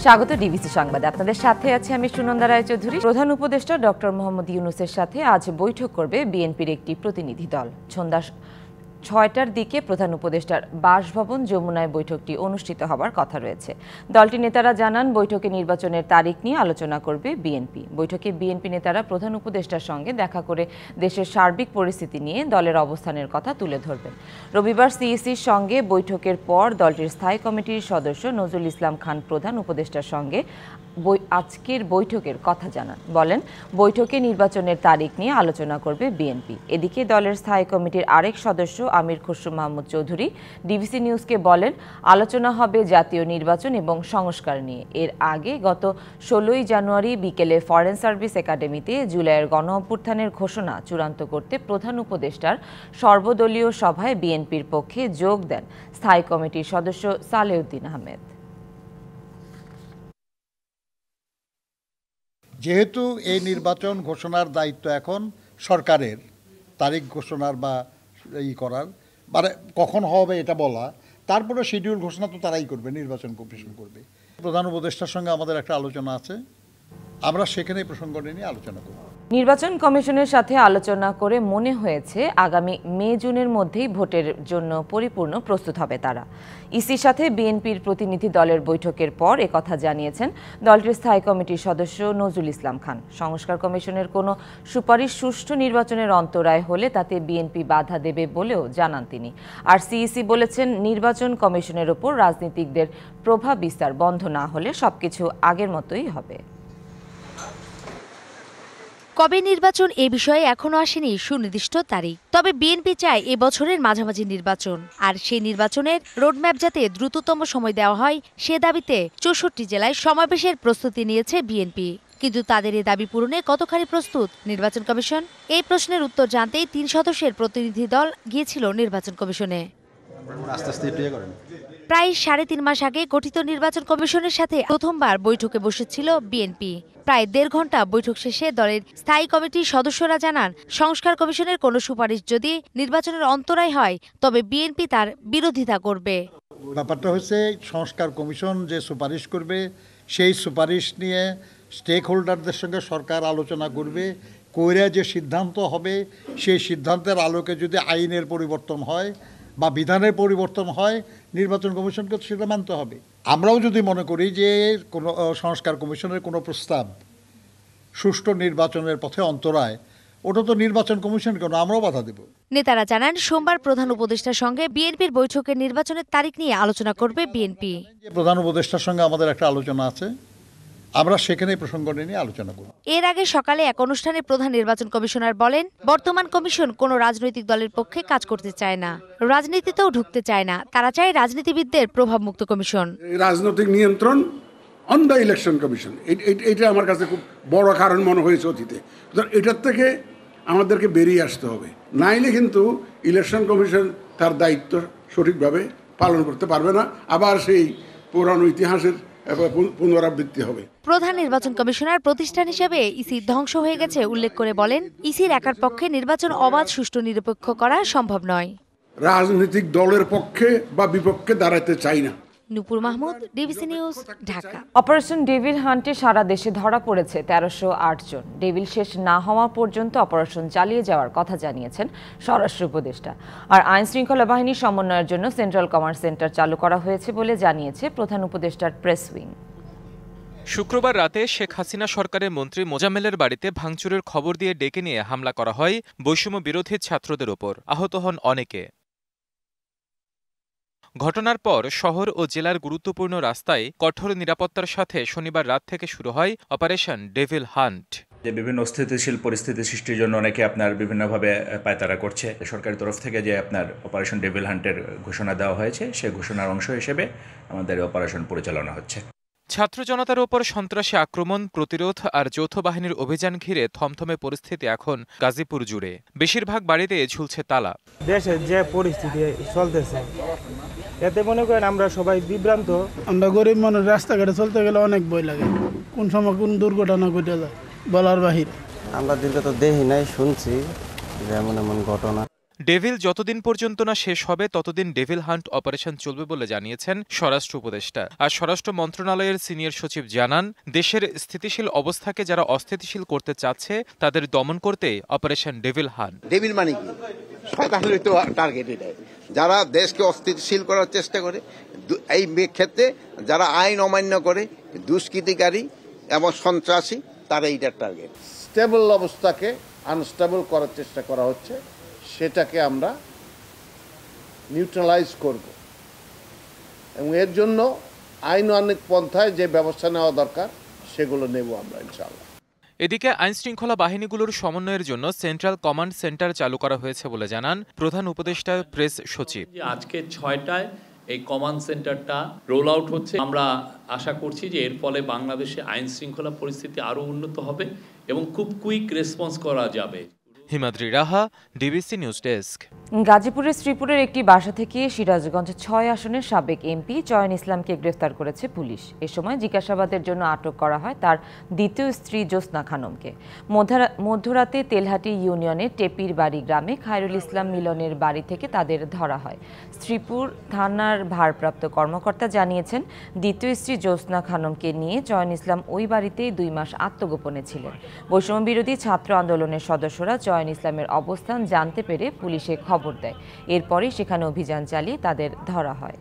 স্বাগত ডিবিসি সংবাদে। আপনাদের সাথে আছে আমি সুনন্দা রায়চৌধুরী। প্রধান উপদেষ্টা ডক্টর মোহাম্মদ ইউনূসের সাথে আজ বৈঠক করবে বিএনপির একটি প্রতিনিধি দল। সন্ধ্যা ৬টার দিকে প্রধান উপদেষ্টার বাসভবন যমুনায় বৈঠকটি অনুষ্ঠিত হবার কথা রয়েছে। দলটির নেতারা জানান, বৈঠকে নির্বাচনের তারিখ নিয়ে আলোচনা করবে বিএনপি। বৈঠকে বিএনপি নেতারা প্রধান উপদেষ্টার সঙ্গে দেখা করে দেশের সার্বিক পরিস্থিতি নিয়ে দলের অবস্থানের কথা তুলে ধরবেন। রবিবার সিইসির সঙ্গে বৈঠকের পর দলটির স্থায়ী কমিটির সদস্য নজরুল ইসলাম খান প্রধান উপদেষ্টার সঙ্গে আজকের বৈঠকের কথা জানান। বলেন, বৈঠকে নির্বাচনের তারিখ নিয়ে আলোচনা করবে বিএনপি। এদিকে দলের স্থায়ী কমিটির আরেক সদস্য আমির খসরু মাহমুদ চৌধুরী ডিবিসি নিউজকে বলেন, আলোচনা হবে জাতীয় নির্বাচন এবং সংস্কার নিয়ে। এর আগে গত ১৬ই জানুয়ারি বিকেলে ফরেন সার্ভিস একাডেমিতে জুলাইয়ের গণঅভ্যুত্থানের ঘোষণা চূড়ান্ত করতে প্রধান উপদেষ্টার সর্বদলীয় সভায় বিএনপির পক্ষে যোগ দেন স্থায়ী কমিটির সদস্য সালেউদ্দিন আহমেদ। যেহেতু এই নির্বাচন ঘোষণার দায়িত্ব এখন সরকারের, তারিখ ঘোষণার বা করার, মানে কখন হবে এটা বলা, তারপরে শিডিউল ঘোষণা তো তারাই করবে, নির্বাচন কমিশন করবে। প্রধান উপদেষ্টার সঙ্গে আমাদের একটা আলোচনা আছে, আমরা সেখানে প্রসঙ্গ নিয়ে আলোচনা করব। নির্বাচন কমিশনের সাথে আলোচনা করে মনে হয়েছে আগামী মে-জুনের মধ্যেই ভোটের জন্য পরিপূর্ণ প্রস্তুত হবে তারা। ইসির সাথে বিএনপির প্রতিনিধি দলের বৈঠকের পর একথা জানিয়েছেন দলটির স্থায়ী কমিটির সদস্য নজরুল ইসলাম খান। সংস্কার কমিশনের কোনো সুপারিশ সুষ্ঠু নির্বাচনের অন্তরায় হলে তাতে বিএনপি বাধা দেবে বলেও জানান তিনি। আর সিইসি বলেছেন, নির্বাচন কমিশনের ওপর রাজনীতিকদের প্রভাব বিস্তার বন্ধ না হলে সবকিছু আগের মতোই হবে। কবে নির্বাচন এ বিষয়ে এখনো আসেনি সুনির্দিষ্ট তারিখ। তবে বিএনপি চায় এ বছরের মাঝামাঝি নির্বাচন, আর সেই নির্বাচনের রোডম্যাপ যাতে দ্রুততম সময় দেওয়া হয় সে দাবিতে ৬৪ জেলায় সমাবেশের প্রস্তুতি নিয়েছে বিএনপি। কিন্তু তাদের এ দাবি পূরণে কতখানি প্রস্তুত নির্বাচন কমিশন? এই প্রশ্নের উত্তর জানতেই ৩ সদস্যের প্রতিনিধি দল গিয়েছিল নির্বাচন কমিশনে। প্রায় ৩.৫ মাস আগে গঠিত নির্বাচন কমিশনের সাথে প্রথমবার বৈঠকে বসেছিল বিএনপি। প্রায় ১.৫ ঘন্টা বৈঠক শেষে দলের স্থায়ী কমিটির সদস্যরা জানান, সংস্কার কমিশনের কোনো সুপারিশ যদি নির্বাচনের অন্তরায় হয় তবে বিএনপি তার বিরোধিতা করবে। ব্যাপারটা হচ্ছে, সংস্কার কমিশন যে সুপারিশ করবে সেই সুপারিশ নিয়ে স্টেক হোল্ডারদের সঙ্গে সরকার আলোচনা করবে, কইরা যে সিদ্ধান্ত হবে সেই সিদ্ধান্তের আলোকে যদি আইনের পরিবর্তন হয় বা বিধানের পরিবর্তন হয়, নির্বাচন কমিশনকে সেটা মানতে হবে। আমরাও যদি মনে করি যে কোনো সংস্কার কমিশনের কোনো প্রস্তাব সুষ্ঠু নির্বাচনের পথে অন্তরায়, ওটা তো নির্বাচন কমিশন কেন, আমরাও বাধা দেব। নেতারা জানান, সোমবার প্রধান উপদেষ্টার সঙ্গে বিএনপির বৈঠকে নির্বাচনের তারিখ নিয়ে আলোচনা করবে বিএনপি। প্রধান উপদেষ্টার সঙ্গে আমাদের একটা আলোচনা আছে, আমরা সেখানে প্রসঙ্গ নিয়ে আলোচনা করব। এর আগে সকালে এক অনুষ্ঠানে প্রধান নির্বাচন কমিশনার বলেন, বর্তমান কমিশন কোনো রাজনৈতিক দলের পক্ষে কাজ করতে চায় না, রাজনীতিতেও ঢুকতে চায় না। তারা চায় রাজনীতিবিদদের প্রভাবমুক্ত কমিশন। রাজনৈতিক নিয়ন্ত্রণ অন দ্য ইলেকশন কমিশন, এটা আমার কাছে খুব বড় কারণ মনে হয়েছে অতীতে। এটার থেকে আমাদেরকে বেরিয়ে আসতে হবে, নাইলে কিন্তু ইলেকশন কমিশন তার দায়িত্ব সঠিকভাবে পালন করতে পারবে না, আবার সেই পুরানো ইতিহাসের পুনরাবৃত্তি হবে। প্রধান নির্বাচন কমিশনার প্রতিষ্ঠান হিসেবে ইসি ধ্বংস হয়ে গেছে উল্লেখ করে বলেন, ইসির একার পক্ষে নির্বাচন অবাধ, সুষ্ঠু, নিরপেক্ষ করা সম্ভব নয়। রাজনৈতিক দলের পক্ষে বা বিপক্ষে দাঁড়াতে চাই না। Nupur Mahmud, DBC news, Dhaka. Operation devil হান্টে সারা দেশে ধরা পড়েছে ১৩০৮ জন। ডেভিল শেষ না হওয়া পর্যন্ত অপারেশন চালিয়ে যাওয়ার কথা জানিয়েছেন স্বরাষ্ট্র উপদেষ্টা। আর আইন শৃঙ্খলা বাহিনীর সমন্বয়ের জন্য সেন্ট্রাল কমান্ড সেন্টার চালু করা হয়েছে বলে জানিয়েছে প্রধান উপদেষ্টার প্রেস উইং। শুক্রবার রাতে শেখ হাসিনা সরকারের মন্ত্রী মোজাম্মেলের বাড়িতে ভাঙচুরের খবর দিয়ে ডেকে নিয়ে হামলা করা হয় বৈষম্য বিরোধী ছাত্রদের ওপর। আহত হন অনেকে। ঘটনার পর শহর ও জেলার গুরুত্বপূর্ণ রাস্তায় কঠোর নিরাপত্তার সাথে শনিবার রাত থেকে শুরু হয় অপারেশন ডেভিল হান্ট। যে বিভিন্ন অস্থিতিশীল পরিস্থিতি সৃষ্টির জন্য অনেকে আপনার বিভিন্নভাবে পায়তারা করছে। সরকারের তরফ থেকে যে আপনার অপারেশন ডেভিল হান্টের ঘোষণা দেওয়া হয়েছে, সেই ঘোষণার অংশ হিসেবে আমাদের অপারেশন পরিচালনা হচ্ছে। ছাত্র জনতার ওপর সন্ত্রাসী আক্রমণ প্রতিরোধ আর যৌথ বাহিনীর অভিযান ঘিরে থমথমে পরিস্থিতি এখন গাজীপুর জুড়ে। বেশিরভাগ বাড়িতে ঝুলছে তালা। দেশের যে পরিস্থিতি চলতেছে এতে মনে করেন আমরা সবাই বিভ্রান্ত। আমরা গরিব মানুষ, রাস্তাঘাটে চলতে গেলে অনেক ভয় লাগে, কোন সময় কোন দুর্ঘটনা ঘটে যায় বলার বাহিরে। আমরা দীর্ঘত দেখি নাই, শুনছি যে এমন এমন ঘটনা। ডেভিল যতদিন পর্যন্ত না শেষ হবে ততদিন ডেভিল হান্ট অপারেশন চলবে বলে জানিয়েছেন স্বরাষ্ট্র উপদেষ্টা। আর স্বরাষ্ট্র মন্ত্রণালয়ের সিনিয়র সচিব জানান, দেশের স্থিতিশীল অবস্থাকে যারা অস্থিতিশীল করতে চাচ্ছে তাদের দমন করতে অপারেশন ডেভিল হান্ট। ডেভিল মানে কি? শয়তানের তো টার্গেট এটাই। যারা দেশকে অস্থিতিশীল করার চেষ্টা করে, এই ক্ষেত্রে যারা আইন অমান্য করে, দুষ্কৃতিকারী এবং সন্ত্রাসী, তারা এইটার টার্গেট। স্টেবল অবস্থাকে আনস্টেবল করার চেষ্টা করা হচ্ছে, সেটাকে আমরা নিউট্রালাইজ করব এবং এর জন্য আইনানুগ পন্থায় যে ব্যবস্থা নেওয়া দরকার সেগুলো নেব আমরা ইনশাআল্লাহ। এদিকে আইনশৃঙ্খলা বাহিনীগুলোর সমন্বয়ের জন্য সেন্ট্রাল কমান্ড সেন্টার চালু করা হয়েছে বলে জানান প্রধান উপদেষ্টা প্রেস সচিব। আজকে ৬টায় এই কমান্ড সেন্টারটা রোল আউট হচ্ছে। আমরা আশা করছি যে এর ফলে বাংলাদেশে আইন শৃঙ্খলা পরিস্থিতি আরও উন্নত হবে এবং খুব কুইক রেসপন্স করা যাবে। হিমাদ্রি রাহা, ডিবিসি নিউজ ডেস্ক। গাজীপুরের শ্রীপুরের একটি বাসা থেকে সিরাজগঞ্জ ৬ আসনের সাবেক এমপি চয়ন ইসলামকে গ্রেফতার করেছে পুলিশ। এ সময় জিজ্ঞাসাবাদের জন্য আটক করা হয় তার দ্বিতীয় স্ত্রী জ্যোৎস্না খানমকে। মধ্যরাতে তেলহাটি ইউনিয়নের টেপির বাড়ি গ্রামে খায়রুল ইসলাম মিলনের বাড়ি থেকে তাদের ধরা হয়। শ্রীপুর থানার ভারপ্রাপ্ত কর্মকর্তা জানিয়েছেন, দ্বিতীয় স্ত্রী জ্যোৎস্না খানমকে নিয়ে চয়ন ইসলাম ওই বাড়িতেই 2 মাস আত্মগোপনে ছিলেন। বৈষম্য বিরোধী ছাত্র আন্দোলনের সদস্যরা চয়ন ইসলামের অবস্থান জানতে পেরে পুলিশে খবর দেয়। এরপরই সেখানে অভিযান চালিয়ে তাদের ধরা হয়।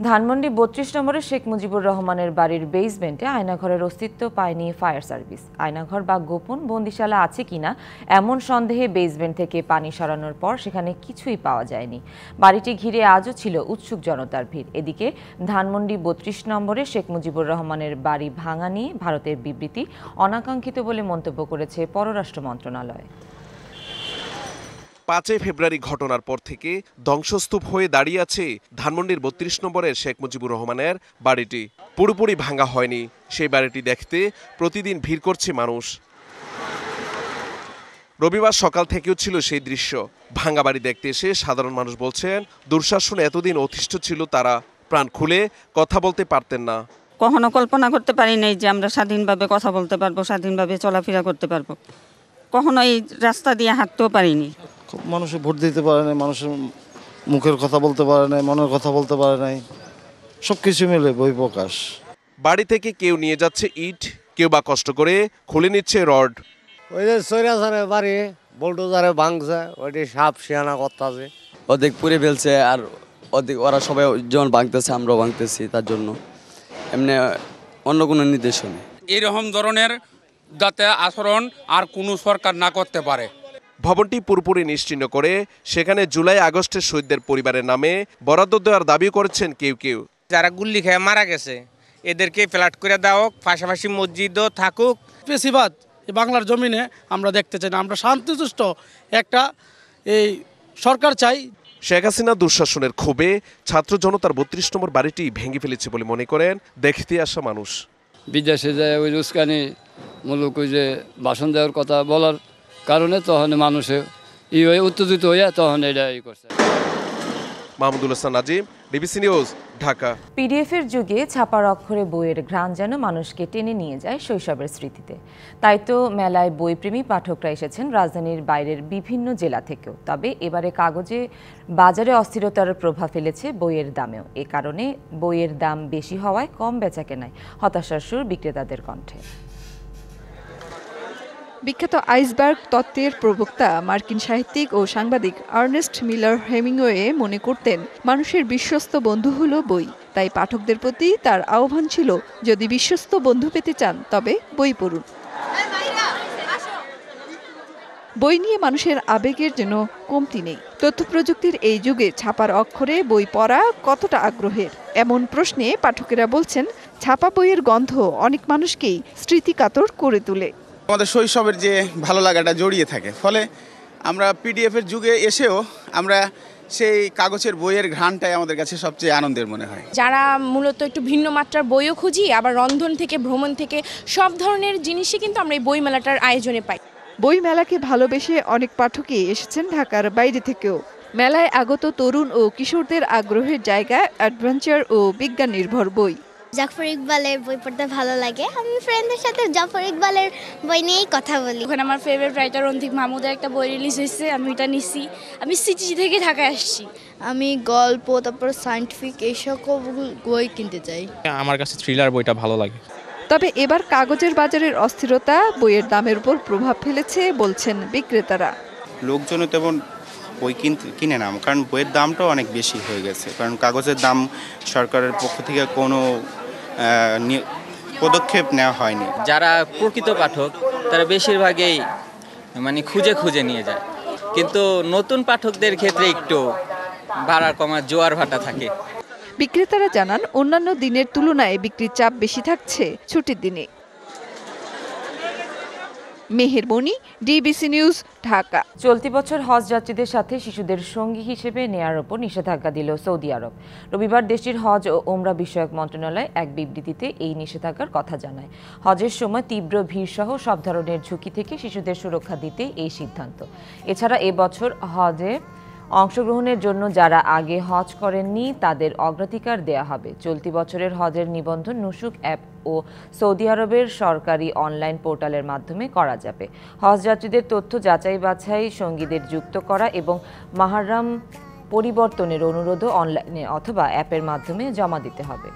ধানমন্ডি ৩২ নম্বরে শেখ মুজিবুর রহমানের বাড়ির বেসমেন্টে আয়নাঘরের অস্তিত্ব পায়নি ফায়ার সার্ভিস। আয়নাঘর বা গোপন বন্দিশালা আছে কিনা এমন সন্দেহে বেসমেন্ট থেকে পানি সরানোর পর সেখানে কিছুই পাওয়া যায়নি। বাড়িটি ঘিরে আজও ছিল উৎসুক জনতার ভিড়। এদিকে ধানমন্ডি ৩২ নম্বরে শেখ মুজিবুর রহমানের বাড়ি ভাঙা নিয়ে ভারতের বিবৃতি অনাকাঙ্ক্ষিত বলে মন্তব্য করেছে পররাষ্ট্র মন্ত্রণালয়। ৫ ফেব্রুয়ারি ঘটনার পর থেকে ধ্বংসস্তূপ হয়ে দাঁড়িয়ে আছে ধানমন্ডির ৩২ নম্বরের শেখ মুজিবুর রহমানের বাড়িটি। পুরোপুরি ভাঙা হয়নি। সেই বাড়িটি দেখতে প্রতিদিন ভিড় করছে মানুষ। রবিবার সকাল থেকেও ছিল সেই দৃশ্য। ভাঙা বাড়ি দেখতে এসে সাধারণ মানুষ বলছেন, দুঃশাসনে এতদিন অতিষ্ঠ ছিল তারা, প্রাণ খুলে কথা বলতে পারতেন না। কখনো কল্পনা করতে পারি নাই যে আমরা স্বাধীনভাবে কথা বলতে পারবো, স্বাধীনভাবে চলাফেরা করতে পারবো। কখনো এই রাস্তা দিয়ে হাঁটতেও পারিনি। মানুষে ভোট দিতে পারে নাই, মানুষের মুখের কথা বলতে পারে নাই, মনের কথা বলতে পারে নাই, সবকিছু মিলে বই প্রকাশ। বাড়ি থেকে কেউ নিয়ে যাচ্ছে ইট, কেউ বা কষ্ট করে খুলে নিচ্ছে রড। ওই যে সৈরাচারে বাড়ি বোল্ডোজারে ভাঙছে, ওইটি সাপ শিয়ানা করতেছে, অর্ধেক পুড়ে ফেলছে। আর অর্ধেক ওরা সবাই যেমন ভাঙতেছে আমরাও ভাঙতেছি, তার জন্য এমনি অন্য কোনো নির্দেশ নেই। এইরকম ধরনের যাতে আচরণ আর কোনো সরকার না করতে পারে। ভবনটি পুরোপুরি নিশ্চিহ্ন করে সেখানে জুলাই আগস্টের শহীদদের পরিবারের নামে বরাদ্দ দেওয়ার দাবি করেছেন কেউ কেউ। যারা গুল্লি খেয়ে মারা গেছে এদেরকে ফ্ল্যাট করে দেওয়া হোক, পাশাপাশি মসজিদও থাকুক। বেশিরভাগ বাংলার জমিনে আমরা দেখতে চাই না, আমরা শান্তিসুষ্ঠ একটা এই সরকার চাই। শেখ হাসিনা দুঃশাসনের ক্ষোভে ছাত্র জনতার ৩২ নম্বর বাড়িটি ভেঙে ফেলেছে বলে মনে করেন দেখতে আসা মানুষ। বিদেশে যায় ওই উস্কানি মূলক ওই যে ভাষণ দেওয়ার কথা বলার কারণে তখন মানুষে হয়ে উত্তেজিত হইয়া তখন এটা করছে। Mahmudul Hasan Nazim, DBC news, Dhaka. পিডিএফের যুগে ছাপার অক্ষরে বইয়ের ঘ্রাণ যেন মানুষকে টেনে নিয়ে যায় শৈশবের স্মৃতিতে। তাই তো মেলায় বইপ্রেমী পাঠকরা এসেছেন রাজধানীর বাইরের বিভিন্ন জেলা থেকেও। তবে এবারে কাগজে বাজারে অস্থিরতার প্রভাব ফেলেছে বইয়ের দামেও। এ কারণে বইয়ের দাম বেশি হওয়ায় কম বেচাকেনায় হতাশার সুর বিক্রেতাদের কণ্ঠে। বিখ্যাত আইসবার্গ তত্ত্বের প্রবক্তা মার্কিন সাহিত্যিক ও সাংবাদিক আর্নেস্ট মিলার হেমিংওয়ে মনে করতেন, মানুষের বিশ্বস্ত বন্ধু হলো বই। তাই পাঠকদের প্রতি তার আহ্বান ছিল, যদি বিশ্বস্ত বন্ধু পেতে চান তবে বই পড়ুন। বই নিয়ে মানুষের আবেগের যেন কমতি নেই। তথ্য প্রযুক্তির এই যুগে ছাপার অক্ষরে বই পড়া কতটা আগ্রহের, এমন প্রশ্নে পাঠকেরা বলছেন, ছাপা বইয়ের গন্ধ অনেক মানুষকেই স্মৃতিকাতর করে তোলে। আমাদের শৈশবের যে ভালো লাগাটা জড়িয়ে থাকে, ফলে আমরা পিডিএফের যুগে এসেও আমরা সেই কাগজের বইয়ের ঘ্রাণটাই আমাদের কাছে সবচেয়ে আনন্দের মনে হয়। যারা মূলত একটু ভিন্ন মাত্রার বইও খুঁজি, আবার রন্ধন থেকে ভ্রমণ থেকে সব ধরনের জিনিসই কিন্তু আমরা এই বই মেলাটার আয়োজনে পাই। বই মেলাকে ভালোবেসে অনেক পাঠকই এসেছেন ঢাকার বাইরে থেকেও। মেলায় আগত তরুণ ও কিশোরদের আগ্রহের জায়গা অ্যাডভেঞ্চার ও বিজ্ঞান নির্ভর বই। জাফর ইকবালের বই পড়তে ভালো লাগে। আমি ফ্রেন্ডদের সাথে জাফর ইকবালের বই নিয়েই কথা বলি। ওখানে আমার ফেভারিট রাইটার অন্তিক মাহমুদের একটা বই রিলিজ হয়েছে, আমি এটা নিছি। আমি সিটি থেকে ঢাকায় আসছি। আমি গল্প, তারপর সায়েন্টিফিক এইসব বই কিনতে চাই। আমার কাছে থ্রিলার বইটা ভালো লাগে। তবে এবার কাগজের বাজারের অস্থিরতা বইয়ের দামের উপর প্রভাব ফেলেছে বলছেন বিক্রেতারা। লোকজনও তেমন বই কিনে না, কারণ বইয়ের দামটাও অনেক বেশি হয়ে গেছে। কারণ কাগজের দাম সরকারের পক্ষ থেকে কোনো পদক্ষেপ নেওয়া হয়নি। যারা প্রকৃত পাঠক তারা বেশিরভাগই খুঁজে খুঁজে নিয়ে যায়, কিন্তু নতুন পাঠকদের ক্ষেত্রে একটু ভাড়া কমার জোয়ার ভাটা থাকে। বিক্রেতারা জানান অন্যান্য দিনের তুলনায় বিক্রির চাপ বেশি থাকছে ছুটির দিনে। মেহের মনি, ডিবিসি নিউজ, ঢাকা। চলতি বছর হজ যাত্রীদের সাথে শিশুদের সঙ্গী হিসেবে নেয়ার ওপর নিষেধাজ্ঞা দিল সৌদি আরব। রবিবার দেশটির হজ ও ওমরা বিষয়ক মন্ত্রণালয় এক বিবৃতিতে এই নিষেধাজ্ঞার কথা জানায়। হজের সময় তীব্র ভিড় সহ সব ধরনের ঝুঁকি থেকে শিশুদের সুরক্ষা দিতে এই সিদ্ধান্ত। এছাড়া এবছর হজে অংশগ্রহণের জন্য যারা আগে হজ করেননি তাদের অগ্রাধিকার দেয়া হবে। চলতি বছরের হজের নিবন্ধন নুসুক অ্যাপ ও সৌদি আরবের সরকারি অনলাইন পোর্টালের মাধ্যমে করা যাবে। হজ যাত্রীদের তথ্য যাচাই বাছাই, সঙ্গীদের যুক্ত করা এবং মাহরাম পরিবর্তনের অনুরোধও অনলাইনে অথবা অ্যাপের মাধ্যমে জমা দিতে হবে।